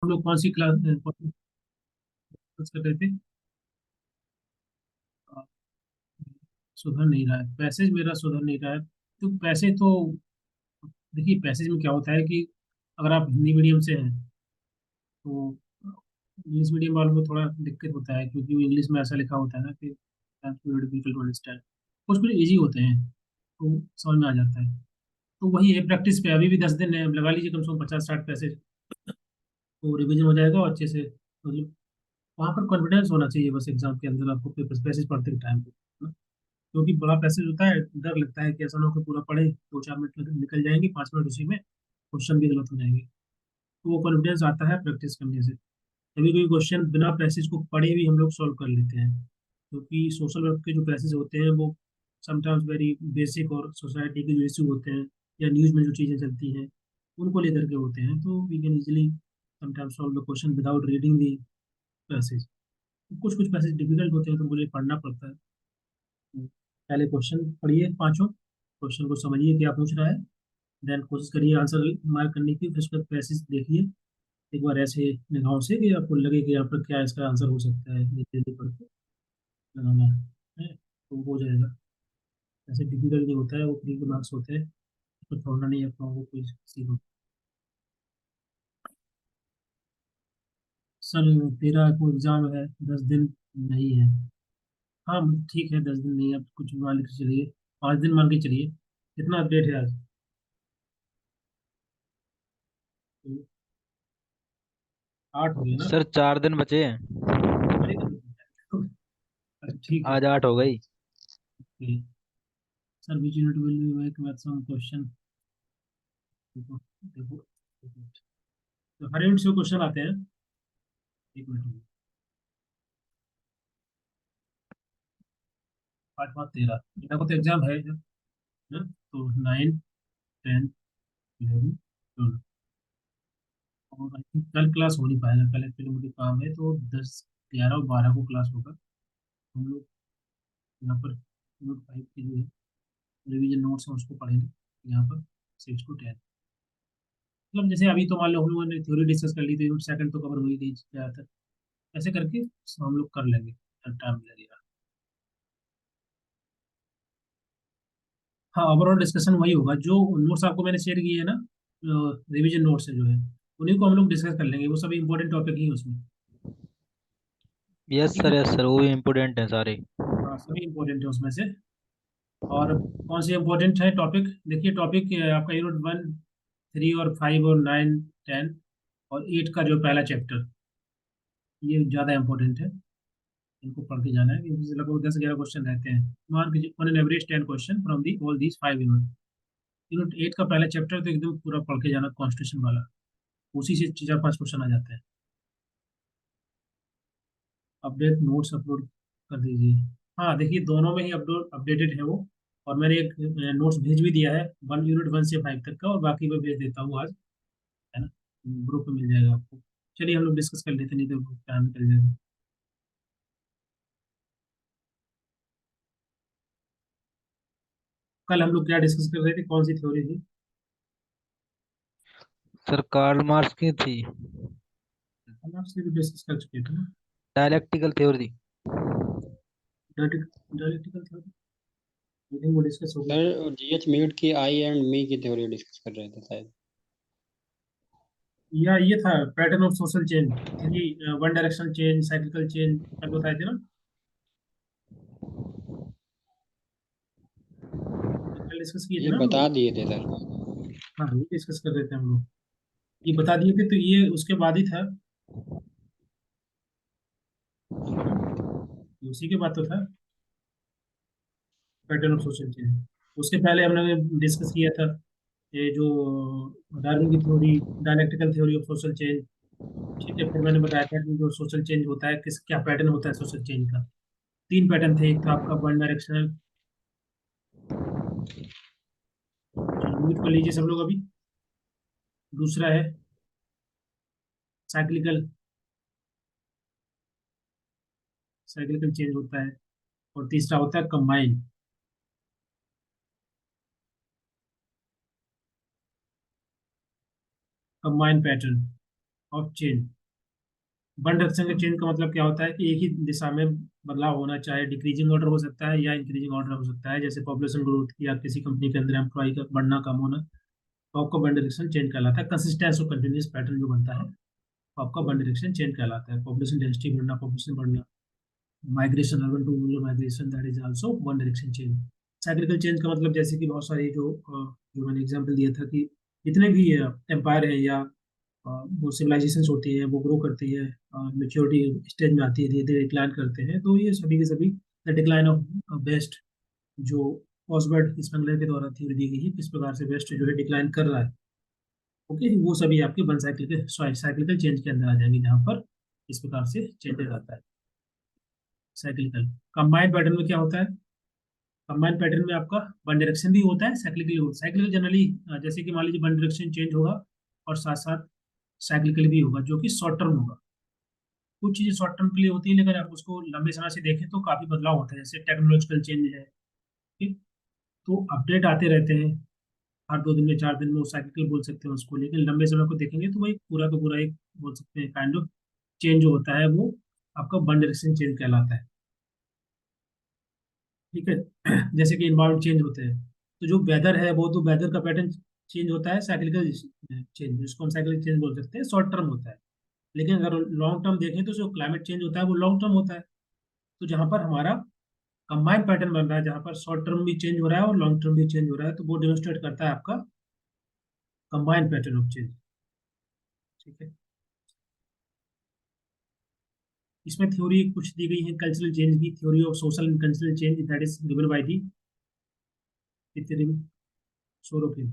हम लोग कौन सी क्लास कर रहे थे? अ, सुधर नहीं रहा है पैसेज, मेरा सुधर नहीं रहा है। तो पैसे तो देखिए, पैसेज में क्या होता है कि अगर आप हिंदी मीडियम से हैं तो इंग्लिश मीडियम वालों को थोड़ा दिक्कत होता है, क्योंकि वो इंग्लिश में ऐसा लिखा होता है ना कि डिफिकल्ट टू अंडरस्टैंड। कुछ कुछ ईजी होते हैं तो समझ में आ जाता है। तो वही है, प्रैक्टिस पे अभी भी 10 दिन है, अब लगा लीजिए कम से कम 50-60 पैसेज, तो रिवीजन हो जाएगा और अच्छे से मतलब वहाँ पर कॉन्फिडेंस होना चाहिए बस एग्जाम के अंदर आपको पेपर पैसेज पढ़ते टाइम पे ना। क्योंकि बड़ा पैसेज होता है, डर लगता है कि ऐसा ना हो कि पूरा पढ़े 2-4 मिनट निकल जाएंगे, 5 मिनट उसी में क्वेश्चन भी गलत हो जाएंगे। तो वो कॉन्फिडेंस आता है प्रैक्टिस करने से। कभी कोई क्वेश्चन बिना पैसेज को पढ़े भी हम लोग सॉल्व कर लेते हैं, क्योंकि सोशल वर्क के जो पैसेज होते हैं वो समटाइम्स वेरी बेसिक और सोसाइटी के जो इशू होते हैं या न्यूज़ में जो चीज़ें चलती हैं उनको लेकर के होते हैं, तो we can easily sometimes solve the question without reading the passage. कुछ कुछ पैसेज डिफिकल्ट होते हैं तो मुझे पढ़ना पड़ता है। तो पहले क्वेश्चन पढ़िए, पांचों क्वेश्चन को समझिए क्या पूछ रहा है, देन कोशिश करिए आंसर मार्क करने की, फिर उसका पैसेज देखिए एक बार ऐसे निगाहों से कि आपको लगे कि यहाँ पर क्या इसका आंसर हो सकता है, ये जल्दी पढ़ के लगाना है तो हो जाएगा। ऐसे डिफिकल्ट नहीं होता है, वो फ्री के मार्क्स होते हैं, तो छोड़ना नहीं है अपना वो कोई सीखो। सर तेरा को एग्जाम है, 10 दिन नहीं है। हाँ ठीक है, 10 दिन नहीं है, अब कुछ मान के चलिए, 5 दिन मान के चलिए। कितना अपडेट है आज? तो 8 हो गया ना? सर 4 दिन बचे हैं। अरे अच्छा, ठीक है। आज 8 हो गई। Okay. Sir which unit will be make maximum question? देखो देखो, एक मिनट। तो हर यूनिट से क्वेश्चन आते हैं। एक मिनट। 8 5 13 इनका तो एग्जाम है इधर, है? तो 9 10 11 12, और आई थिंक कल क्लास हो नहीं पाएगा, कल एक्चुअली मुझे काम है, तो 10 11 और 12 को क्लास होगा। हम लोग यहाँ पर नोट 5 की जो है रिवीजन नोट्स है उसको पढ़ेंगे यहाँ पर, 6 to 10। मतलब जैसे अभी तो मान लो हम लोगों ने थ्योरी डिस्कस कर ली थी, यूनिट सेकंड तो कवर हो ही गई ज़्यादातर, ऐसे करके हम लोग कर लेंगे, टाइम लगेगा। हाँ, ओवरऑल डिस्कशन वही होगा, जो नोट्स आपको मैंने शेयर किए हैं ना, रिवीजन नोट्स है जो है, उन्हीं को हम लोग डिस्कस कर लेंगे, वो सभी इंपॉर्टेंट टॉपिक ही है उसमें। ठीक है। यस सर वो भी इम्पोर्टेंट है सारे। हाँ सभी इंपॉर्टेंट है उसमें से। और कौन से इंपॉर्टेंट है टॉपिक? देखिए टॉपिक आपका यूनिट 1 3 और 5 और 9 10 और 8 का जो पहला चैप्टर, ये ज़्यादा इंपॉर्टेंट है, इनको पढ़ के जाना है, क्योंकि इससे लगभग 10 11 क्वेश्चन रहते हैं। मान के on an average 10 question from the all these 5 unit. Unit 8 का पहला चैप्टर तो एकदम पूरा पढ़ के जाना, कॉन्स्टिट्यूशन वाला, उसी से 4 5 क्वेश्चन आ जाते हैं। अपडेट नोट्स अपलोड कर दीजिए। हाँ देखिए, दोनों में ही अपलोड अपडेटेड है वो, और मैंने एक नोट्स भेज भी दिया है, यूनिट 1 से 5 तक का, और बाकी मैं भेज देता हूँ आज, है ना? ग्रुप में मिल जाएगा आपको। चलिए हम लोग डिस्कस कर लेते हैं, नहीं तो टाइम निकल जाएगा। कल हम लोग क्या डिस्कस कर रहे थे, कौन सी थ्योरी थी? सर कार्ल मार्क्स की थी। हम आपसे भी डिस्कस कर चुके थे ना। Dialectical theory. Dialectical theory, I think वो डिस्कस हो गया। सर जीएच मीड की आई एंड मी की थ्योरी डिस्कस कर रहे थे शायद। या ये था pattern of social change, three, one directional change, cyclical change, कल बताए थे ना, कल डिस्कस किए थे ये ना हम बता लोग। दिए थे सर। हाँ ये डिस्कस कर रहे थे हम लोग, ये बता दिए थे, तो ये उसके बाद ही था। हम्म, ये उसी के बाद तो था पैटर्न ऑफ सोशल चेंज। उसके पहले हमने डिस्कस किया था ये जो डार्विन की theory, dialectical theory of social change. ठीक है, फिर मैंने बताया था कि जो सोशल चेंज होता है, किस क्या पैटर्न होता है सोशल चेंज का। 3 पैटर्न थे, एक था आपका वन डायरेक्शनल, चलो म्यूट कर लीजिए सब लोग अभी। दूसरा है साइक्लिकल, साइक्लिकल चेंज होता है। और तीसरा होता है combine, combine pattern. Of change. One direction का चेंज का मतलब क्या होता है कि एक ही दिशा में बदलाव होना, चाहे डिक्रीजिंग ऑर्डर हो सकता है या इंक्रीजिंग ऑर्डर हो सकता है, जैसे पॉपुलेशन ग्रोथ या किसी कंपनी के अंदर एम्प्लॉय का बढ़ना कम होना, तो आपका वन डायरेक्शन चेंज कहलाता है। कंसिस्टेंस और कंटिन्यूस पैटर्न जो बनता है तो आपका वन डायरेक्शन चेंज कहलाता है। पॉपुलेशन डेंसिटी बढ़ना, पॉपुलेशन बढ़ना, migration, urban to rural migration, that is also one direction change. Cyclical change का मतलब जैसे कि बहुत सारे जो मैंने एग्जांपल दिया था कि जितने भी एम्पायर है या वो सिविलाइजेशन होती है, वो ग्रो करती है, मेच्योरिटी स्टेज में आती है, धीरे धीरे डिक्लाइन करते हैं, तो ये सभी के सभी द डिक्लाइन ऑफ वेस्ट जो ऑसबर्ट स्पेंगलर के द्वारा थ्योरी दी गई है, किस प्रकार से वेस्ट जो है डिक्लाइन कर रहा है, ओके, वो सभी आपके वन साइक्लिकल चेंज के अंदर आ जाएंगे, जहाँ पर इस प्रकार से चेंज आता है। साइक्लिकल कंबाइंड पैटर्न में क्या होता है? कंबाइंड पैटर्न में आपका वन डायरेक्शन भी होता है, साइक्लिकल होता है। साइक्लिकल जनरली जैसे कि मान लीजिए वन डायरेक्शन चेंज होगा और साथ साथ साइक्लिकल भी होगा, जो कि शॉर्ट टर्म होगा। कुछ चीजें शॉर्ट टर्म के लिए होती है, लेकिन आप उसको लंबे समय से देखें तो काफी बदलाव होता है, जैसे टेक्नोलॉजिकल चेंज है, ठीक, तो अपडेट आते रहते हैं हर 2 दिन में, 4 दिन में, वो साइकिल बोल सकते हैं उसको, लेकिन लंबे समय को देखेंगे तो वही पूरा का पूरा एक बोल सकते हैं काइंड ऑफ चेंज जो होता है वो आपका वन डायरेक्शन चेंज कहलाता है। ठीक है। जैसे कि इन्वायरमेंट चेंज होते हैं, तो जो वेदर है वो तो वेदर का पैटर्न चेंज होता है, साइक्लिकल चेंज, जिसको हम साइक्लिकल चेंज बोल सकते हैं, शॉर्ट टर्म होता है। लेकिन अगर लॉन्ग टर्म देखें तो जो क्लाइमेट चेंज होता है वो लॉन्ग टर्म होता है। तो जहाँ पर हमारा कंबाइंड पैटर्न बन रहा है, जहाँ पर शॉर्ट टर्म भी चेंज हो रहा है और लॉन्ग टर्म भी चेंज हो रहा है, तो वो डेमोन्स्ट्रेट करता है आपका कंबाइंड पैटर्न ऑफ चेंज। ठीक है। इसमें थ्योरी कुछ दी गई है कल्चरल चेंज की, theory of social and cultural change, that is given by the Sorokin.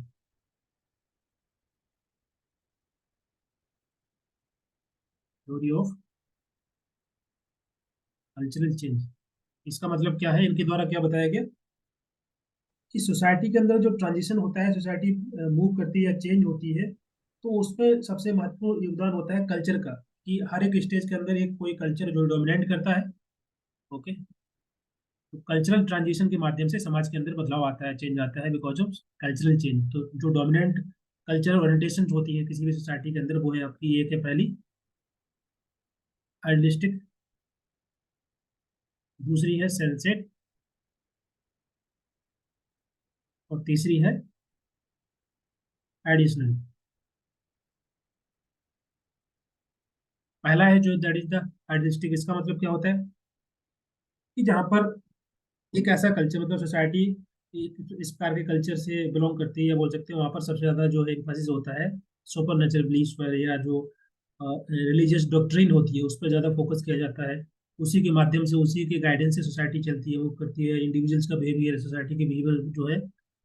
Theory of cultural change, इसका मतलब क्या है, इनके द्वारा क्या बताया गया कि सोसाइटी के अंदर जो ट्रांजिशन होता है, सोसाइटी मूव करती है या चेंज होती है, तो उसमें सबसे महत्वपूर्ण योगदान होता है कल्चर का, कि हर एक स्टेज के अंदर एक कोई कल्चर जो डोमिनेट करता है। ओके। तो कल्चरल ट्रांजिशन के माध्यम से समाज के अंदर बदलाव आता है, चेंज आता है, बिकॉज ऑफ कल्चरल चेंज। तो जो डोमिनेंट कल्चरल ओरिएंटेशन होती है किसी भी सोसाइटी के अंदर, वो है आपकी, एक है पहली आइडियलिस्टिक, दूसरी है सेंसेट, और तीसरी है एडिशनल। पहला है जो दैट इज द आइडियलिस्टिक, इसका मतलब क्या होता है कि जहाँ पर एक ऐसा कल्चर, मतलब सोसाइटी इस प्रकार के कल्चर से बिलोंग करती है, या बोल सकते हैं वहाँ पर सबसे ज़्यादा जो एम्फेसिस होता है सुपर नेचुरल बिलीफ्स पर, या जो रिलीजियस डॉक्ट्रिन होती है उस पर ज़्यादा फोकस किया जाता है। उसी के माध्यम से, उसी के गाइडेंस से सोसाइटी चलती है, वो करती है। इंडिविजुअल्स का बिहेवियर, सोसाइटी के बिहेवियर जो है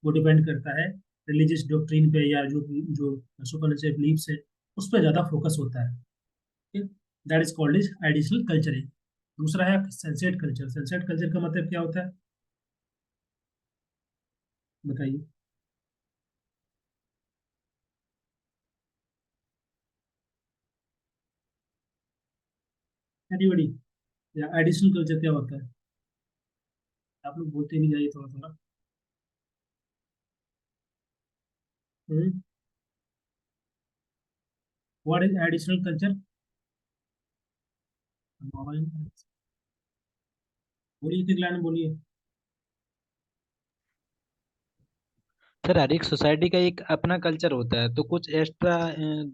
वो डिपेंड करता है रिलीजियस डॉक्ट्रिन पे, या जो जो सुपर नेचुरल बिलीफ्स है उस पर ज़्यादा फोकस होता है। That is called is additional culture. दूसरा है सनसेट कल्चर। सनसेट कल्चर का मतलब क्या होता है, बताइए। एनीबडी, या एडिशनल कल्चर क्या होता है? आप लोग बोलते भी जाइए थोड़ा थोड़ा। What is additional culture? बोलिए, एक लाइन में बोलिए। सर हर एक सोसाइटी का एक अपना कल्चर होता है, तो कुछ एक्स्ट्रा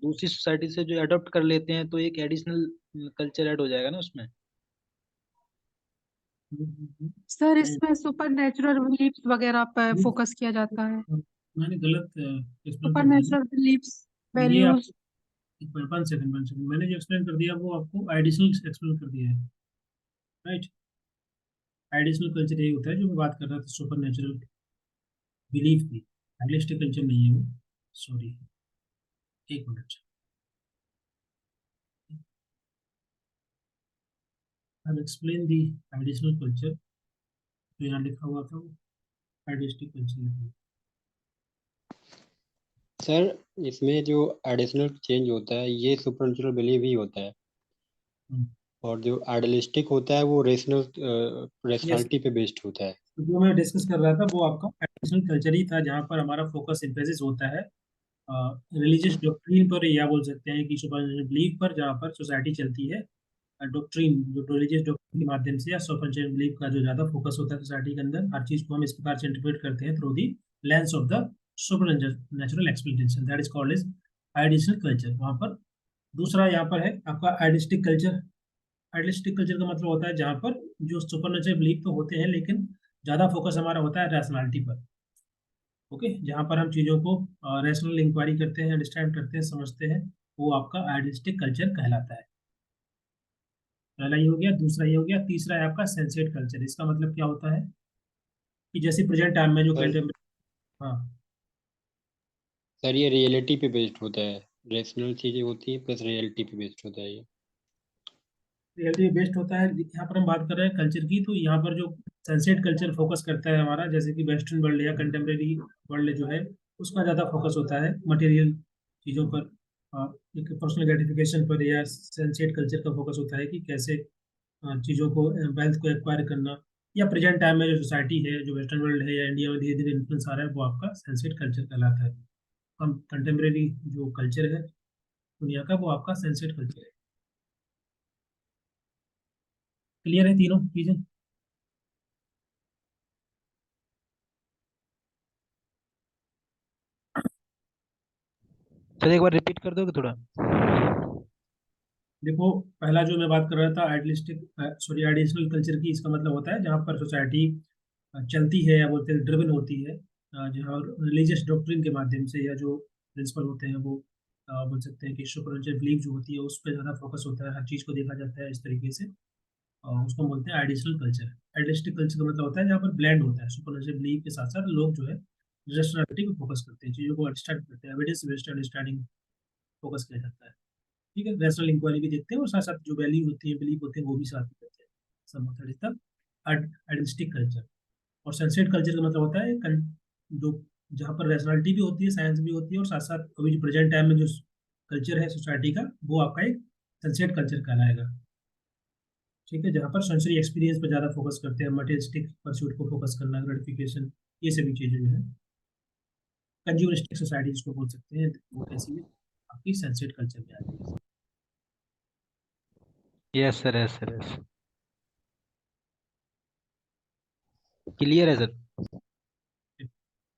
दूसरी सोसाइटी से जो अडॉप्ट कर लेते हैं तो एक एडिशनल कल्चर ऐड हो जाएगा ना उसमें। सर नहीं, इसमें सुपर नेचुरल बिलीफ्स वगैरह पर नहीं, फोकस किया जाता है। मैंने गलत एक्सप्लेन सुपर कर दिया। नेचुरल बिलीफ्स, ये आप वैल्यूज। 1 सेकंड मैंने जो एक्सप्लेन कर दिया वो आपको एडिशनल एक्सप्लेन कर दिया है, राइट। एडिशनल कल्चर यही होता है जो मैं बात कर रहा था, सुपर नेचुरल बिलीफ की। रियलिस्टिक कल्चर नहीं है वो, sorry, 1 minute. I explain the additional culture, जो यहाँ लिखा हुआ था वो आइडियलिस्टिक कल्चर है। सर इसमें जो एडिशनल चेंज होता है ये सुपरनेचुरल बिलीव ही होता है, हम्म, और जो आइडियलिस्टिक होता है वो रेशनल यस। रेशनैलिटी पे बेस्ड होता तो जो मैं डिस्कस कर रहा था वो आपका एडिशनल कल्चर ही था, जहाँ पर हमारा फोकस एम्फेसिस होता है रिलीजियस डॉक्ट्रिन पर, या बोल सकते हैं कि सुपर बिलीफ पर, जहाँ पर सोसाइटी चलती है। डॉक्ट्रिन जो रिलीजियस डॉक्ट्रिन के माध्यम से या सुपर बिलीफ का जो ज़्यादा फोकस होता है सोसाइटी के अंदर, हर चीज़ को हम इस प्रकार से इंटरप्रेट करते हैं through the lens of the supernatural explanation, that is called as idealistic culture. वहाँ पर दूसरा यहाँ पर है आपका आइडियलिस्टिक कल्चर। आइडियलिस्टिक कल्चर का मतलब होता है जहाँ पर जो सुपर नेचुरल बिलीफ तो होते हैं, लेकिन ज़्यादा फोकस हमारा होता है रैशनैलिटी पर। ओके, जहाँ पर हम चीज़ों को रैशनल इंक्वायरी करते हैं, अंडरस्टैंड करते हैं, समझते हैं, वो आपका आइडियलिस्टिक कल्चर कहलाता है। पहला ये हो गया, दूसरा ये हो गया, तीसरा है आपका सेंसेट कल्चर। इसका मतलब क्या होता है कि जैसे प्रेजेंट टाइम में जो सर हाँ, सर ये रियलिटी पे बेस्ड होता है, रेशनल चीजें होती हैं प्लस रियलिटी पे बेस्ड होता है ये। रियलिटी बेस्ड होता है। यहाँ पर हम बात कर रहे हैं कल्चर की, तो यहाँ पर जो सनसेट कल्चर फोकस करता है हमारा, जैसे कि वेस्टर्न वर्ल्ड या कंटेम्प्रेरी वर्ल्ड जो है, उसका ज़्यादा फोकस होता है मटेरियल चीज़ों पर, एक पर्सनल ग्रेटिफिकेशन पर, या सनसेट कल्चर का फोकस होता है कि कैसे चीज़ों को, वेल्थ को एक्वायर करना। या प्रेजेंट टाइम में जो सोसाइटी है, जो वेस्टर्न वर्ल्ड है या इंडिया में धीरे धीरे इन्फ्लुएंस आ रहा है, वो आपका सनसेट कल्चर कहलाता है। हम कंटेम्प्रेरी जो कल्चर है दुनिया का, वो आपका सनसेट कल्चर है। क्लियर है तीनों चीज़ें? सर एक बार रिपीट कर दोगे थोड़ा? देखो, पहला जो मैं बात कर रहा था आइडियलिस्टिक कल्चर की, इसका मतलब होता है जहाँ पर सोसाइटी चलती है, या बोलते हैं ड्रिवन होती है, जहाँ रिलीजियस डॉक्ट्रिन के माध्यम से, या जो प्रिंसिपल होते हैं वो बोल सकते हैं कि सुपरनेचुरल बिलीफ जो होती है उस पर ज़्यादा फोकस होता है, हर चीज़ को देखा जाता है इस तरीके से। उसको हम बोलते हैं आइडियलिस्टिक कल्चर। आइडियलिस्टिक कल्चर का मतलब होता है जहाँ पर ब्लेंड होता है सुपरनेचुरल बिलीफ के साथ साथ लोग जो है रैशनैलिटी पे फोकस करते हैं, चीज़ों को अंडरस्टैंड करते हैं, एविडेंस बेस्ड अंडरस्टैंडिंग फोकस किया जाता है। ठीक है, रैशनल इंक्वायरी भी देखते हैं, और साथ साथ जो वैल्यू होती है, बिलीफ होते हैं, वो भी साथ में करते हैं। सब होता है इसका आइडेंटिस्टिक कल्चर। और सनसेट कल्चर का मतलब होता है जो जहाँ पर रैशनलिटी भी होती है, साइंस भी होती है, और साथ साथ अभी जो प्रेजेंट टाइम में जो कल्चर है सोसाइटी का, वो आपका एक सनसेट कल्चर कहलाएगा। ठीक है, जहाँ पर सेंसरी एक्सपीरियंस पर ज़्यादा फोकस करते हैं, मटेरियलिस्टिक परस्यूट को फोकस करना, ग्रेटिफिकेशन, ये सभी चीज़ें जो है कंज्यूमरिस्टिक सोसाइटी जिसको बोल सकते हैं, वो ऐसी में आपकी सनसेट कल्चर में आती है। Yes sir, yes sir, yes. Clear है सर।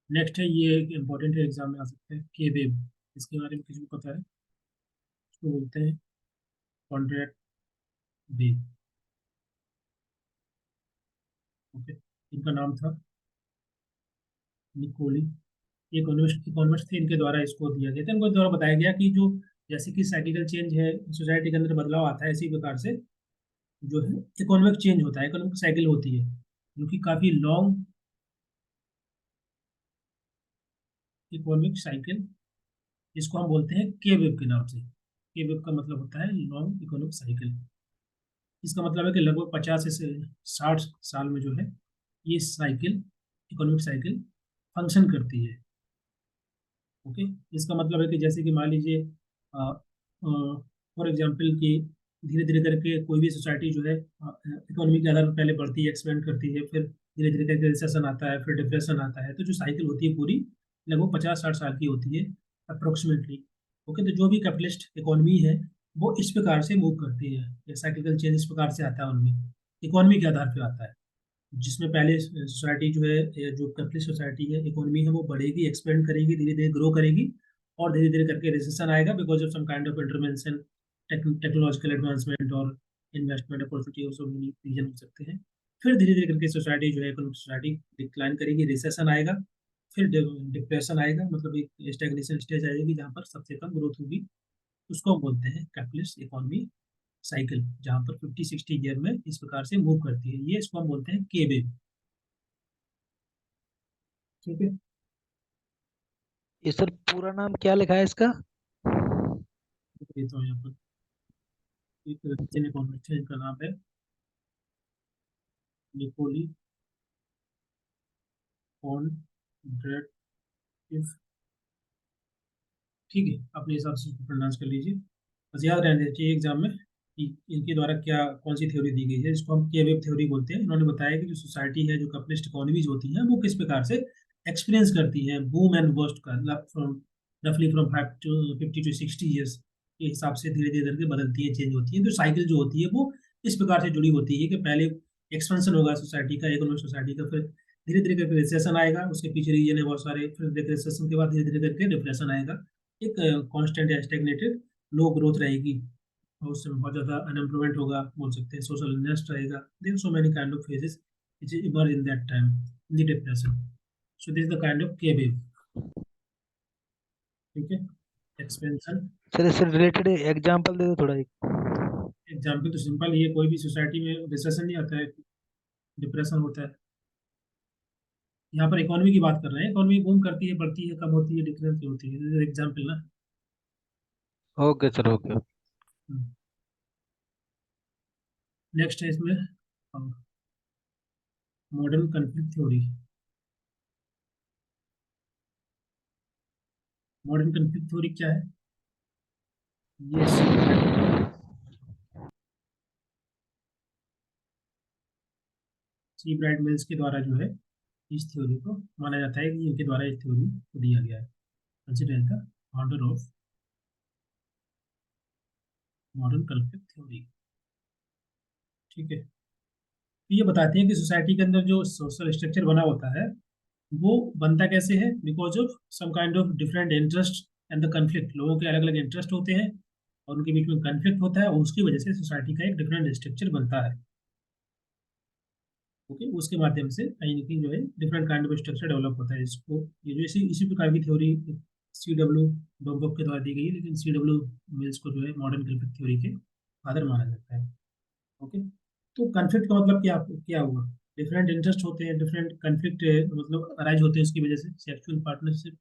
नेक्स्ट है, ये इम्पोर्टेंट है, एग्जाम में आ सकते हैं, के वेव। इसके बारे में किसी को पता है? इसको बोलते हैं कॉन्ट्रैक्ट वेव। ओके, इनका नाम था निकोली। ये इकोनॉमिस्ट थे, इनके द्वारा इसको दिया गया था। इनको द्वारा बताया गया कि जो जैसे कि साइकिकल चेंज है, सोसाइटी के अंदर बदलाव आता है, इसी प्रकार से जो है इकोनॉमिक चेंज होता है, इकोनॉमिक साइकिल होती है, जो कि काफी लॉन्ग इकोनॉमिक साइकिल, जिसको हम बोलते हैं के वेव के नाम से। के वेव का मतलब होता है लॉन्ग इकोनॉमिक साइकिल। इसका मतलब है कि लगभग 50 से 60 साल में जो है ये साइकिल, इकोनॉमिक साइकिल फंक्शन करती है। ओके, इसका मतलब है कि जैसे कि मान लीजिए फॉर एग्जांपल कि धीरे धीरे करके कोई भी सोसाइटी जो है इकोनॉमी के आधार पर पहले बढ़ती है, एक्सपेंड करती है, फिर धीरे धीरे करके रिसेशन आता है, फिर डिप्रेशन आता है, तो जो साइकिल होती है पूरी लगभग 50-60 साल की होती है अप्रोक्सीमेटली। ओके, तो जो भी कैपिटलिस्ट इकोनॉमी है वो इस प्रकार से मूव करती है, या साइकिकल चेंज इस प्रकार से आता है उनमें, इकोनॉमी के आधार पर आता है। जिसमें पहले सोसाइटी जो है, जो कैपिटलिस्ट सोसाइटी है, इकोनॉमी है, वो बढ़ेगी, एक्सपेंड करेगी, धीरे धीरे ग्रो करेगी, और धीरे धीरे करके रिसेशन आएगा because of some kind of intervention, technological advancement और इन्वेस्टमेंट अपॉर्चुनिटी ऑल्सो रीजन हो सकते हैं। फिर धीरे धीरे करके सोसाइटी जो है, इकोनॉमिक सोसाइटी डिक्लाइन करेगी, रिसेशन आएगा, फिर डिप्रेशन आएगा, मतलब एक स्टैग्नेशन स्टेज आएगी जहाँ पर सबसे कम ग्रोथ होगी। उसको हम बोलते हैं कैपिटलिस्ट इकोनॉमी साइकिल, जहाँ पर 50-60 ईयर में इस प्रकार से मूव करती है। ये इसको हम बोलते हैं के वेव। ठीक है, ये सर पूरा नाम क्या लिखा है इसका? देता हूँ यहाँ पर। एक रशियन इकोनॉमिस्ट है, इनका नाम है निकोली कॉन्ड्रेटिव। ठीक है, अपने हिसाब से इसको प्रोनाउंस कर लीजिए। बस याद रहना चाहिए एग्जाम में कि इनके द्वारा क्या, कौन सी थ्योरी दी गई है, इसको हम के वेव थ्योरी बोलते हैं। इन्होंने बताया कि जो सोसाइटी है, जो कैपिटलिस्ट इकोनॉमीज होती हैं, वो किस प्रकार से एक्सपीरियंस करती हैं बूम एंड बस्ट का, फ्रॉम रफली फ्रॉम 50 to 60 ईयर्स के हिसाब से धीरे धीरे करके बदलती है, चेंज होती है। तो साइकिल जो होती है वो इस प्रकार से जुड़ी होती है कि पहले एक्सपेंशन होगा सोसाइटी का, इकोनॉमिक सोसाइटी का, फिर धीरे धीरे करके रिसेशन आएगा, उसके पीछे रीजन है बहुत सारे, फिर रिसेशन के बाद धीरे धीरे करके डिप्रेशन आएगा, एक कांस्टेंट या स्टेगनेटेड लो ग्रोथ रहेगी, और उससे बहुत ज़्यादा अनएम्प्लॉयमेंट होगा, बोल सकते हैं सोशल अनरेस्ट रहेगा। There so many kind of phases which emerge in that time in the depression. So this is the kind of K wave. ठीक है, एक्सपेंशन। सर इससे रिलेटेड एग्जांपल दे दो थोड़ा एक। एग्जाम्पल तो सिंपल ही है, कोई भी सोसाइटी में रिसेशन नहीं आता है, डिप्रेशन होता है। यहाँ पर इकोनॉमी की बात कर रहे हैं, इकोनॉमी बूम करती है, बढ़ती है, कम होती है, डिक्रीज होती है, एग्जाम्पल ना। Okay sir, okay. नेक्स्ट है इसमें modern conflict theory. Modern conflict theory क्या है? ये सी ब्राइट मिल्स के द्वारा जो है इस थ्योरी को माना जाता है कि इनके द्वारा इस थ्योरी को दिया गया है, consider the founder of modern conflict theory. ठीक है, तो ये बताते हैं कि सोसाइटी के अंदर जो सोशल स्ट्रक्चर बना होता है वो बनता कैसे है, because of some kind of different interest and the conflict. लोगों के अलग अलग इंटरेस्ट होते हैं और उनके बीच में कन्फ्लिक्ट होता है, और उसकी वजह से सोसाइटी का एक डिफरेंट स्ट्रक्चर बनता है। ओके, उसके माध्यम से कहीं ना कहीं जो है different kind of structure develop होता है। इसको ये जो इसी प्रकार की थ्योरी CW डोमबक के द्वारा दी गई है, लेकिन CW मिल्स को जो है मॉडर्न कन्फ्लिक्ट थ्योरी के फादर माना जाता है। ओके, तो कन्फ्लिक्ट का मतलब क्या क्या हुआ? डिफरेंट इंटरेस्ट होते हैं, डिफरेंट कन्फ्लिक्ट मतलब अराइज होते हैं उसकी वजह से। सेक्सुअल पार्टनरशिप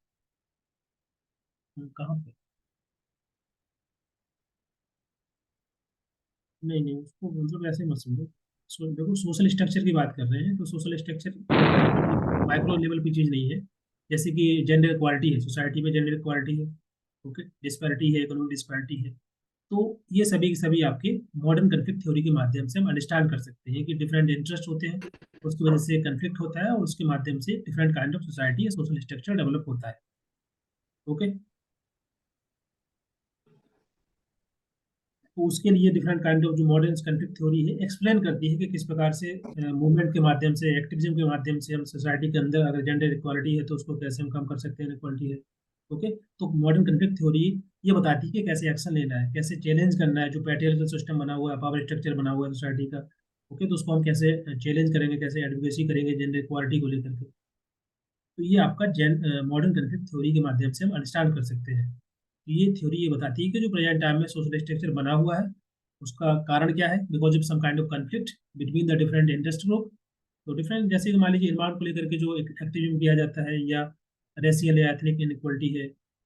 कहाँ पे? नहीं नहीं, उसको मतलब ऐसे मत समझो। देखो, सोशल स्ट्रक्चर की बात कर रहे हैं, तो सोशल स्ट्रक्चर माइक्रो लेवल की चीज़ नहीं है। जैसे कि जेंडर इक्वालिटी है, सोसाइटी में जेंडर इक्वालिटी है, ओके, डिस्पैरिटी है, इकोनॉमिक डिस्पैरिटी है। तो ये सभी के सभी आपके मॉडर्न कन्फ्लिक्ट थ्योरी के माध्यम से हम अंडरस्टैंड कर सकते हैं कि डिफरेंट इंटरेस्ट होते हैं, उसकी वजह से कन्फ्लिक्ट होता है, और उसके माध्यम से डिफरेंट काइंड ऑफ सोसाइटी या सोशल स्ट्रक्चर डेवलप होता है। ओके, तो उसके लिए डिफरेंट काइंड ऑफ जो मॉडर्न कन्फ्लिक्ट थ्योरी है एक्सप्लेन करती है कि किस प्रकार से मूवमेंट के माध्यम से, एक्टिविज्म के माध्यम से हम सोसाइटी के अंदर अगर जेंडर इक्वालिटी है तो उसको कैसे हम कम कर सकते हैं, इक्वालिटी है। ओके, तो मॉडर्न कन्फ्लिक्ट थ्योरी ये बताती है कि कैसे एक्शन लेना है, कैसे चैलेंज करना है जो पैट्रियार्कल सिस्टम बना हुआ है, पावर स्ट्रक्चर बना हुआ है सोसाइटी का। ओके, तो उसको हम कैसे चैलेंज करेंगे, कैसे एडवोकेसी करेंगे जेंडर इक्वालिटी को लेकर के। तो ये आपका मॉडर्न कन्फ्लिक्ट थ्योरी के माध्यम से हम अंडरस्टैंड कर सकते हैं। तो ये थ्योरी ये बताती है कि जो प्रेजेंट टाइम में सोशल स्ट्रक्चर बना हुआ है उसका कारण क्या है, because of some kind of conflict between the different interest group. तो डिफरेंट, जैसे कि मान लीजिए इन्वायरमेंट को लेकर के जो एक्टिविज्म किया जाता है, या रेशियल या एथनिक इनइक्वलिटी है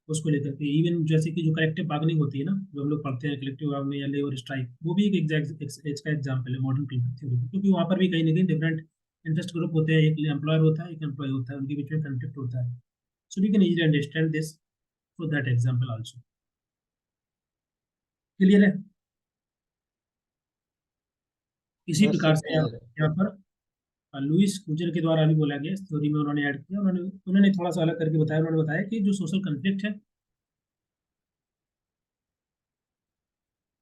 उसको लेकर के, इवन जैसे कि जो कलेक्टिव बार्गेनिंग होती है ना, जो हम लोग पढ़ते हैं कलेक्टिव बार्गेनिंग या लेबर स्ट्राइक, वो भी एक एग्जैक्ट इसका एग्जाम्पल है मॉडर्न थ्योरी, क्योंकि वहाँ पर भी कहीं ना कहीं डिफरेंट इंटरेस्ट ग्रुप होते हैं, एक एम्प्लॉयर होता है, एक एम्प्लॉय होता है, उनके बीच में कन्फ्लिक्ट होता है। So we can easily understand this through that example also. Clear है? इसी यस प्रकार सर, से क्लियर है। यहाँ पर लुइस क्रूजर के द्वारा भी बोला गया, इस थ्योरी में उन्होंने ऐड किया, उन्होंने उन्होंने थोड़ा सा अलग करके बताया। उन्होंने बताया कि जो सोशल कन्फ्लिक्ट है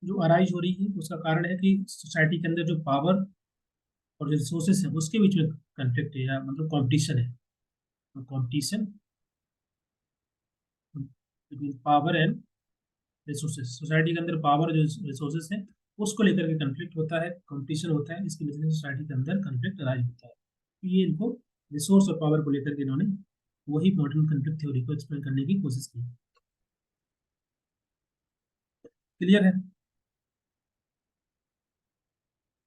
जो अराइज हो रही है उसका कारण है कि सोसाइटी के अंदर जो पावर और जो रिसोर्सेस है उसके बीच में कन्फ्लिक्ट है, या मतलब कॉम्पिटिशन है। Competition between power and resources, society के अंदर पावर जो रिसोर्सेस है उसको लेकर के कन्फ्लिक्ट होता है, कंपटीशन होता है, इसकी वजह से सोसाइटी के अंदर कन्फ्लिक्ट अराइज होता है। तो ये इनको रिसोर्स और पावर को लेकर के इन्होंने वही मॉडर्न कन्फ्लिक्ट थ्योरी को एक्सप्लेन करने की कोशिश की। क्लियर है?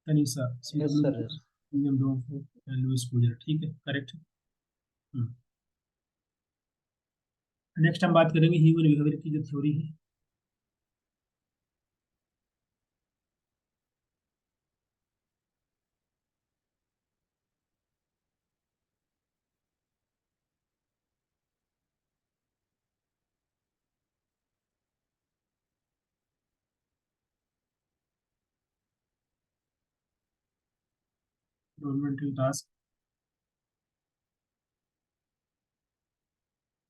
Tanisha, see yes W sir, yes. Lewis Coser, ठीक है, करेक्ट। नेक्स्ट हम बात करेंगे ह्यूमन बिहेवियर की जो थ्योरी है। गवर्नमेंटल टास्क,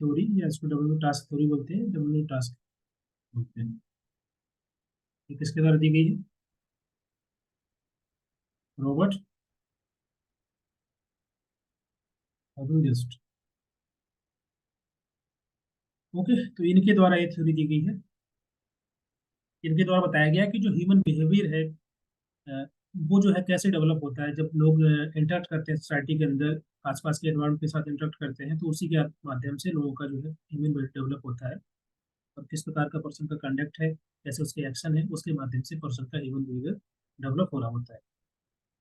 थ्योरी, या इसको डब्ल्यू टास्क थ्योरी बोलते हैं, डब्ल्यू टास्क बोलते हैं। ये किसके द्वारा दी गई है? रॉबर्ट ऑर्गनजेस्ट। ओके, तो इनके द्वारा ये थ्योरी दी गई है। इनके द्वारा बताया गया कि जो ह्यूमन बिहेवियर है, अ, वो जो है कैसे डेवलप होता है जब लोग इंटरेक्ट करते हैं सोसाइटी के अंदर, आसपास के एनवायरनमेंट के साथ इंटरेक्ट करते हैं, तो उसी के माध्यम से लोगों का जो है ह्यूमन डेवलप होता है। और किस प्रकार का पर्सन का कंडक्ट है, कैसे उसके एक्शन है, उसके माध्यम से पर्सन का ह्यूमन बिहेवियर डेवलप हो रहा होता है।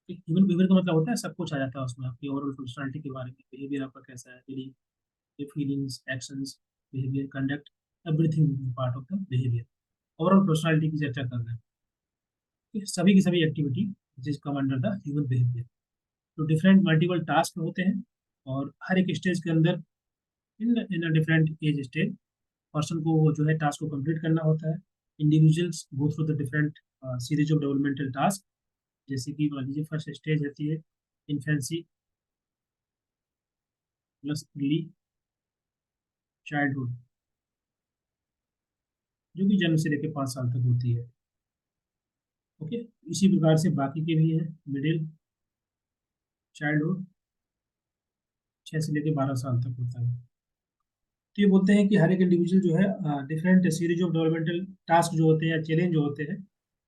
ह्यूमन बिहेवियर का मतलब होता है सब कुछ आ जाता है उसमें, आपकी ओवरऑल पर्सनालिटी के बारे में, बिहेवियर आपका कैसा है, feelings, actions, behaviour, conduct, everything part of the behaviour. Overall personality की चर्चा कर रहे हैं, कि सभी की सभी एक्टिविटी जिस come under the human behaviour. तो डिफरेंट मल्टीपल टास्क होते हैं, और हर एक स्टेज के अंदर in in a different age stage person को वो जो है टास्क को कंप्लीट करना होता है। Individuals go through the different series of developmental task, जैसे कि मान लीजिए फर्स्ट स्टेज होती है इन्फेंसी प्लस अर्ली चाइल्डहुड, जो कि जन्म से लेकर 5 साल तक होती है। ओके, इसी प्रकार से बाकी के भी है, मिडिल चाइल्डहुड 6 से लेकर 12 साल तक होता है। तो ये बोलते हैं कि हर एक इंडिविजुअल जो है different series of developmental task जो होते हैं या चैलेंज जो होते हैं,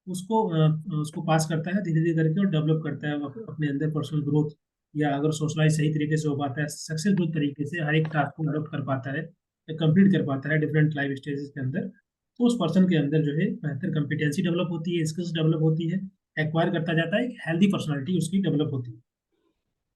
उसको पास करता है धीरे धीरे करके, और डेवलप करता है अपने अंदर पर्सनल ग्रोथ, या अगर सोशलाइज सही तरीके से हो पाता है, सक्सेसफुल तरीके से हर एक टास्क को अडॉप्ट कर पाता है या कंप्लीट कर पाता है डिफरेंट लाइफ स्टेजेस के अंदर, तो उस पर्सन के अंदर जो है बेहतर कॉम्पिटेंसी डेवलप होती है, स्किल्स डेवलप होती है, एक्वायर करता जाता है, एक हेल्दी पर्सनैलिटी उसकी डेवलप होती है।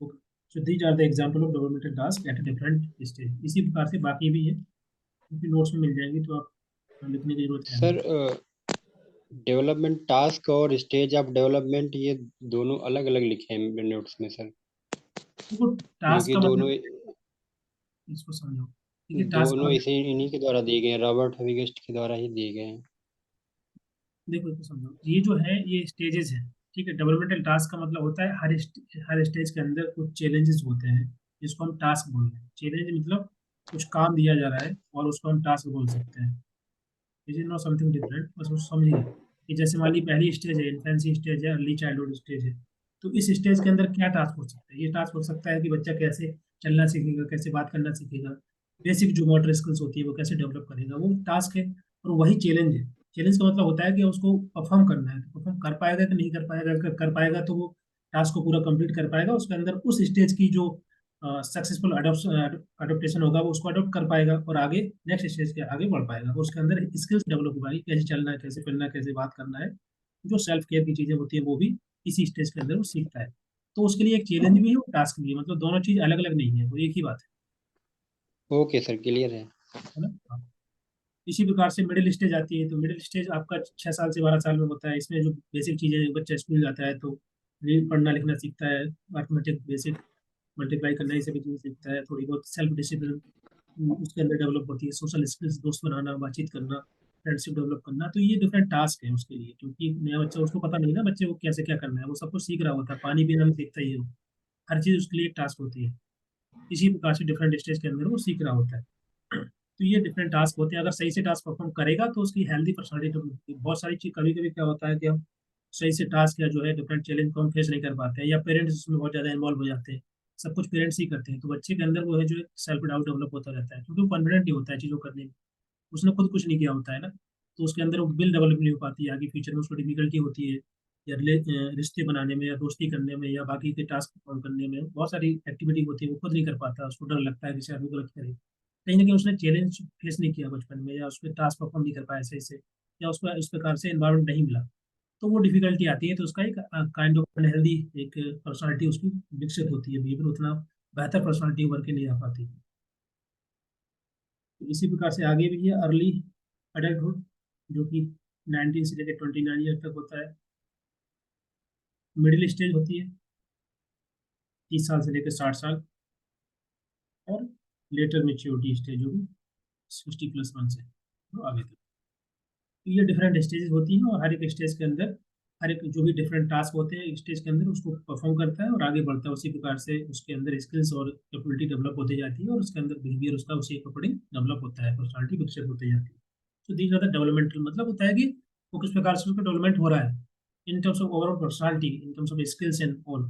Okay. So these are the example of developmental task at a different stage। इसी प्रकार से बाकी भी है, क्योंकि नोट्स में मिल जाएंगे, तो आप लिखने की जरूरत है सर नहीं। डेवलपमेंट टास्क और स्टेज ऑफ डेवलपमेंट ये दोनों अलग अलग लिखे हैं मेरे नोट्स में सर, देखो, जो टास्क कि का दोनों मतलब, इसको समझो, ठीक है, टास्क का दोनों मतलब, इसे इन्हीं के द्वारा दिए गए हैं, रॉबर्ट हविगेस्ट के द्वारा ही दिए गए हैं। देखो इसको समझो, ये जो है ये स्टेजेस है, ठीक है। डेवलपमेंटल टास्क का मतलब होता है हर स्टेज के अंदर कुछ चैलेंजेस होते हैं, जिसको हम टास्क बोल रहे हैं। चैलेंज मतलब कुछ काम दिया जा रहा है, और उसको हम टास्क बोल सकते हैं। This is not something different, बस उसको समझिए कि जैसे मान ली पहली स्टेज है इन्फेंसी स्टेज है, अर्ली चाइल्डहुड स्टेज है, तो इस स्टेज के अंदर क्या टास्क हो सकता है? ये टास्क हो सकता है कि बच्चा कैसे चलना सीखेगा, कैसे बात करना सीखेगा, बेसिक जो मोटर स्किल्स होती है वो कैसे डेवलप करेगा, वो टास्क है। और वही चैलेंज है। चैलेंज का मतलब होता है कि उसको परफॉर्म करना है, तो परफॉर्म कर पाएगा कि नहीं कर पाएगा, अगर कर पाएगा तो वो टास्क को पूरा कंप्लीट कर पाएगा, उसके अंदर उस स्टेज की जो सक्सेसफुल अडोप्टेशन होगा वो उसको अडोप्ट कर पाएगा, और आगे नेक्स्ट स्टेज के आगे बढ़ पाएगा, उसके अंदर स्किल्स डेवलप हो पाएगी, कैसे चलना है, कैसे फिरना है, कैसे बात करना है, जो सेल्फ केयर की चीजें होती है वो भी इसी स्टेज के अंदर वो सीखता है। तो उसके लिए एक चैलेंज भी है और टास्क भी है, मतलब दोनों चीज अलग अलग नहीं है, वो एक ही बात ओके सर, क्लियर है। है ना। हाँ। इसी प्रकार से मिडिल स्टेज आती है, तो मिडिल स्टेज आपका 6 साल से 12 साल में होता है। इसमें जो बेसिक चीजें, बच्चा स्कूल जाता है तो पढ़ना लिखना सीखता है, अर्थमेटिक बेसिक मल्टीप्लाई करना, ये सभी चीजें सीखता है, थोड़ी बहुत सेल्फ डिसिप्लिन उसके अंदर डेवलप होती है, सोशल स्किल्स, दोस्त बनाना, बातचीत करना, फ्रेंडशिप डेवलप करना। तो ये डिफरेंट टास्क है उसके लिए, क्योंकि नया बच्चा, उसको पता नहीं ना बच्चे को कैसे क्या करना है, वो सब कुछ सीख रहा होता है, पानी पीना भी सीखता ही है वो। हर चीज उसके लिए एक टास्क होती है। इसी प्रकार से डिफरेंट स्टेज के अंदर वो सीख रहा होता है। तो ये डिफरेंट टास्क होते हैं, अगर सही से टास्क परफॉर्म करेगा तो उसकी हेल्दी पर्सनालिटी होती है। बहुत सारी चीज, कभी कभी क्या होता है कि हम सही से टास्क या जो है डिफरेंट चैलेंज को हम फेस नहीं कर पाते हैं, या पेरेंट्स इसमें बहुत ज्यादा इन्वॉल्व हो जाते हैं, सब कुछ पेरेंट्स ही करते हैं, तो बच्चे के अंदर वो है जो सेल्फ डाउट डेवलप होता रहता है, क्योंकि वो कॉन्फिडेंट नहीं होता है चीजों करने में, उसने खुद कुछ नहीं किया होता है ना। तो उसके अंदर वो बिल डेवलप नहीं हो पाती है, आगे फ्यूचर में उसको डिफिकल्टी होती है, या रिश्ते बनाने में, या दोस्ती करने में, या बाकी के टास्क परफॉर्म करने में, बहुत सारी एक्टिविटी होती है वो खुद नहीं कर पाता, उसको डर लगता है कि शायद वो गलत करे, कहीं ना कहीं उसने चैलेंज फेस नहीं किया बचपन में, या उसके टास्क परफॉर्म नहीं कर पाया सही से, या उसको इस प्रकार से एनवायरमेंट नहीं मिला, तो वो डिफिकल्टी आती है, तो उसका एक काइंड ऑफ अनहेल्दी एक पर्सनालिटी उसकी विकसित होती है, बिहेवियर उतना बेहतर पर्सनालिटी उभर के नहीं आ पाती। तो इसी प्रकार से आगे भी है अर्ली अडल्टहुड, जो कि 19 से लेकर 29 ईयर तक होता है। मिडिल स्टेज होती है 30 साल से लेकर 60 साल, और लेटर मेच्योरिटी स्टेज होगी 60+1 से तो आगे तक। तो ये डिफरेंट स्टेजेस होती हैं, और हर एक स्टेज के अंदर हर एक जो भी डिफरेंट टास्क होते हैं स्टेज के अंदर उसको परफॉर्म करता है और आगे बढ़ता है। उसी प्रकार से उसके अंदर स्किल्स और कैपेबिलिटी डेवलप होती जाती है और उसके अंदर बिहेवियर उसका उसी अकॉर्डिंग डेवलप होता है, पर्सनालिटी विकसित होती जाती है। तो दीज आर द डेवलपमेंटल, मतलब होता है कि वो किस प्रकार से उसका डेवलपमेंट हो रहा है in terms of overall personality, in terms of skills and all.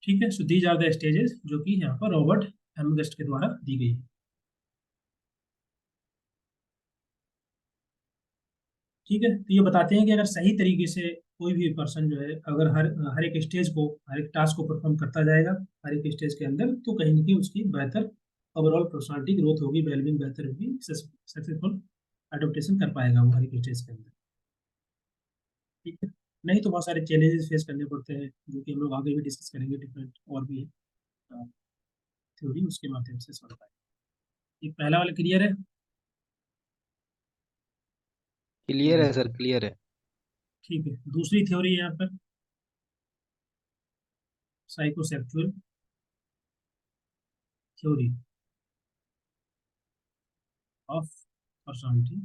ठीक है, so these are the stages जो कि यहाँ पर रॉबर्ट हेमगस्ट के द्वारा दी गई है। ठीक है, तो ये बताते हैं कि अगर सही तरीके से कोई भी पर्सन जो है अगर हर हर एक स्टेज को, हर एक टास्क को परफॉर्म करता जाएगा हर एक स्टेज के अंदर, तो कहीं ना कहीं उसकी बेहतर ओवरऑल पर्सनालिटी ग्रोथ होगी, वेलबींग बेहतर होगी, सक्सेसफुल एडोप्टेशन कर पाएगा वो हर एक स्टेज के अंदर। ठीक है, नहीं तो बहुत सारे चैलेंजेस फेस करने पड़ते हैं जो कि हम लोग आगे भी डिस्कस करेंगे, डिफरेंट और भी थ्योरी उसके माध्यम से सॉल्व पाएंगे। ये पहला वाला क्लियर है? क्लियर है सर, क्लियर है। ठीक है, दूसरी थ्योरी यहाँ पर साइकोसेक्सुअल थ्योरी ऑफ पर्सनालिटी।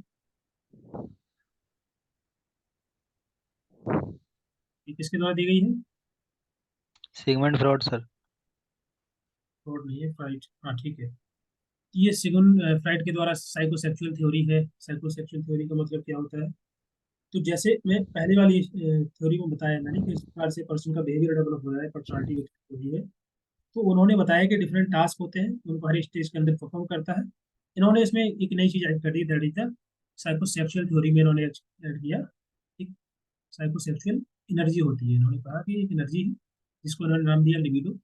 ये किसके द्वारा दी गई है? Sigmund fraud sir. फ्रॉड नहीं है, फ्राइड। हाँ ठीक है, ये सिगमंड फ्राइड के द्वारा साइकोसेक्सुअल थ्योरी है। साइकोसेक्सुअल थ्योरी का मतलब क्या होता है? तो जैसे मैं पहले वाली थ्योरी में बताया मैंने कि इस प्रकार से पर्सन का बिहेवियर डेवलप हो रहा है, पर्सनालिटी विकसित हो रही है। तो उन्होंने बताया कि डिफरेंट टास्क होते हैं, उनको हर स्टेज के अंदर परफॉर्म करता है। इन्होंने इसमें एक नई चीज ऐड कर दी, that is the psychosexual theory में इन्होंने ऐड किया एक साइकोसेक्सुअल एनर्जी होती है। इन्होंने कहा कि एक एनर्जी है जिसको इन्होंने नाम दिया लिबिडो,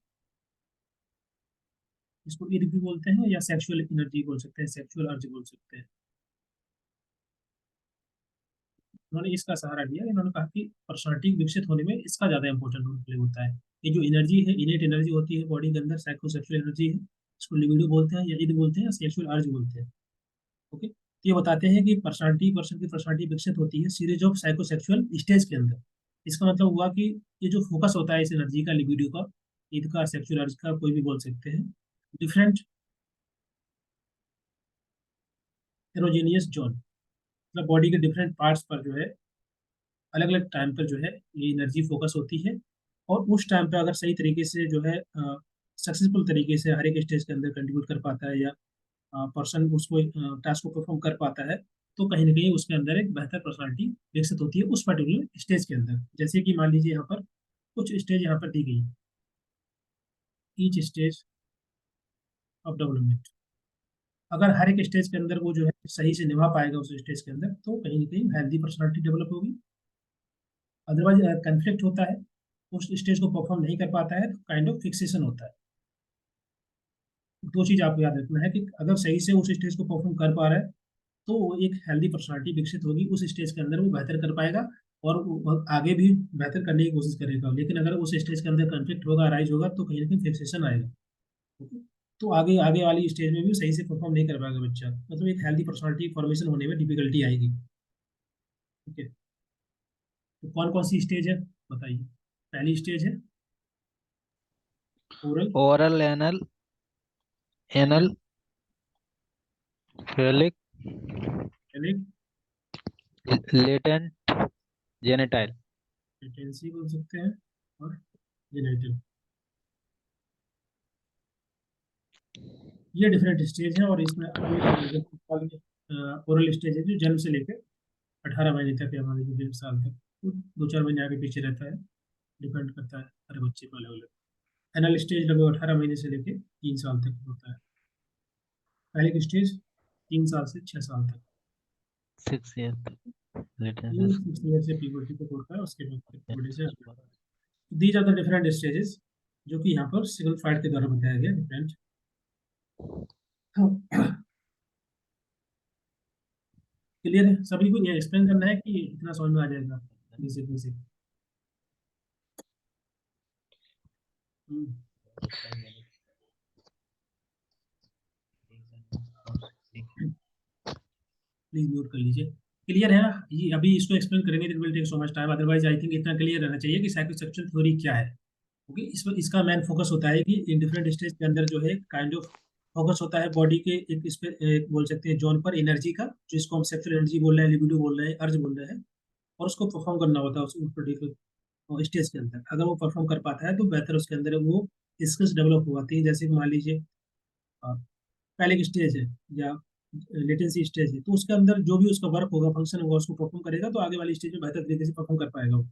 इसको ईर्द भी बोलते हैं या सेक्सुअल एनर्जी बोल सकते हैं, सेक्सुअल अर्ज बोल सकते हैं। उन्होंने इसका सहारा लिया, इन्होंने कहा कि पर्सनालिटी विकसित होने में इसका ज्यादा इंपॉर्टेंट रोल प्ले होता है। ये जो एनर्जी है, इनेट एनर्जी होती है बॉडी के अंदर, साइकोसेक्सुअल एनर्जी है, इसको लिबिडो बोलते हैं या ईद बोलते हैं या सेक्सुअल अर्ज बोलते हैं। ओके, तो ये बताते हैं कि पर्सनालिटी, पर्सन की पर्सनालिटी विकसित होती है सीरीज ऑफ साइकोसेक्सुअल स्टेज के अंदर। इसका मतलब हुआ कि ये जो फोकस होता है इस एनर्जी का, लिबिडो का, ईद का, सेक्सुअल अर्ज का, कोई भी बोल सकते हैं, डिफरेंट एरोजेनियस जोन, मतलब बॉडी के डिफरेंट पार्ट्स पर जो है अलग अलग टाइम पर जो है ये एनर्जी फोकस होती है। और उस टाइम पे अगर सही तरीके से जो है सक्सेसफुल तरीके से हर एक स्टेज के अंदर कंट्रीब्यूट कर पाता है या पर्सन उसको टास्क को परफॉर्म कर पाता है, तो कहीं ना कहीं उसके अंदर एक बेहतर पर्सनालिटी विकसित होती है उस पर्टिकुलर स्टेज के अंदर। जैसे कि मान लीजिए यहाँ पर कुछ स्टेज यहाँ पर दी गई, ईच स्टेज ऑफ डेवलपमेंट। अगर हर एक स्टेज के अंदर वो जो है सही से निभा पाएगा उस स्टेज के अंदर, तो कहीं ना कहीं हेल्दी पर्सनालिटी डेवलप होगी। अदरवाइज कंफ्लिक्ट होता है, उस स्टेज को परफॉर्म नहीं कर पाता है, तो काइंड ऑफ फिक्सेशन होता है। दो चीज आपको याद रखना है कि अगर सही से उस स्टेज को परफॉर्म कर पा रहा है तो वो एक हेल्दी पर्सनालिटी विकसित होगी उस स्टेज के अंदर, वो बेहतर कर पाएगा और वो आगे भी बेहतर करने की कोशिश करेगा। लेकिन अगर उस स्टेज के अंदर कन्फ्लिक्ट होगा, राइज होगा, तो कहीं ना कहीं फिक्सेशन आएगा। ओके, तो आगे आगे वाली स्टेज में भी सही से परफॉर्म नहीं कर पाएगा बच्चा, मतलब एक हेल्दी पर्सनालिटी फॉर्मेशन होने में डिफिकल्टी आएगी। ठीक है, तो कौन कौन सी स्टेज है बताइए? पहली स्टेज है oral, oral, anal, anal, phallic, latent, genital. Latency बोल सकते हैं, और जेनेटल। ये डिफरेंट स्टेज है और इसमें ओरल स्टेज है जो जन्म से लेकर 18 महीने तक या मान लीजिए 1.5 साल तक, तो 2-4 महीने आगे पीछे रहता है, डिपेंड करता है हर बच्चे को अलग अलग। एनल स्टेज लगभग 18 महीने से लेकर 3 साल तक होता है। पहले स्टेज 3 साल से 6 साल तक, 6 ईयर ये लेटेंट। 6 ईयर से प्यूबर्टी तक होता है, उसके बाद फिर बड़े से these are the different stages जो कि यहाँ पर सिग्मंड फ्राइड के द्वारा बताया गया डिफरेंट। क्लियर है सभी को? ये एक्सप्लेन करना है कि इतना समझ में आ जाएगा बेसिक बेसिक? प्लीज म्यूट कर लीजिए। क्लियर है ना? ये अभी इसको एक्सप्लेन करेंगे, it will take so much time, otherwise I think इतना क्लियर रहना चाहिए कि साइकोसेक्सुअल थ्योरी क्या है। ओके, इसका मेन फोकस होता है कि इन डिफरेंट स्टेज के अंदर जो है काइंड ऑफ फोकस होता है बॉडी के एक इस पे एक बोल सकते हैं जोन पर एनर्जी का, जिसको हम सेक्सुअल एनर्जी बोल रहे हैं, लिबिडो बोल रहे हैं, अर्ज बोल रहे हैं। और उसको परफॉर्म करना होता है उस पर्टिकुलर स्टेज के अंदर। अगर वो परफॉर्म कर पाता है तो बेहतर उसके अंदर वो स्किल्स डेवलप हो पाती है। जैसे कि मान लीजिए पहले की स्टेज है या लेटेंसी स्टेज है, तो उसके अंदर जो भी उसका वर्क होगा, फंक्शन होगा, उसको परफॉर्म करेगा तो आगे वाली स्टेज में बेहतर तरीके से परफॉर्म कर पाएगा वो।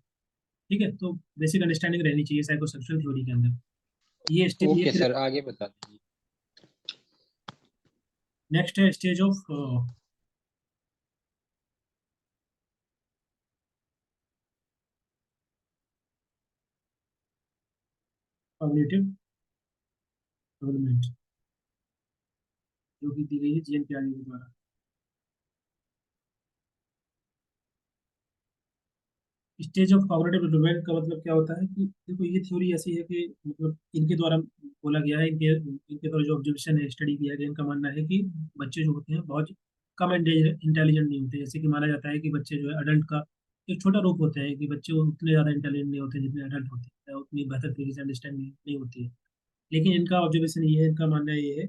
ठीक है, तो बेसिक अंडरस्टैंडिंग रहनी चाहिए साइकोसेक्सुअल थ्योरी के अंदर। ये ओके फिर सर, आगे बता दीजिए। नेक्स्ट है स्टेज ऑफ कॉग्निटिव डेवलपमेंट, जो कि दी गई है जीएन पियाजे के द्वारा। स्टेज ऑफ कॉग्निटिव डेवलपमेंट का मतलब क्या होता है कि देखो ये थ्योरी ऐसी है कि मतलब इनके द्वारा बोला गया है, इनके इनके द्वारा जो ऑब्जर्वेशन है, स्टडी किया गया, इनका मानना है कि बच्चे जो होते हैं बहुत कम इंटेलिजेंट नहीं होते। जैसे कि माना जाता है कि बच्चे जो है अडल्ट का एक छोटा रूप होता है, कि बच्चे उतने ज़्यादा इंटेलिजेंट नहीं होते जितने अडल्ट होते हैं, उतनी बेहतर तरीके से अंडरस्टैंडिंग नहीं होती है। लेकिन इनका ऑब्जर्वेशन ये है, इनका मानना ये है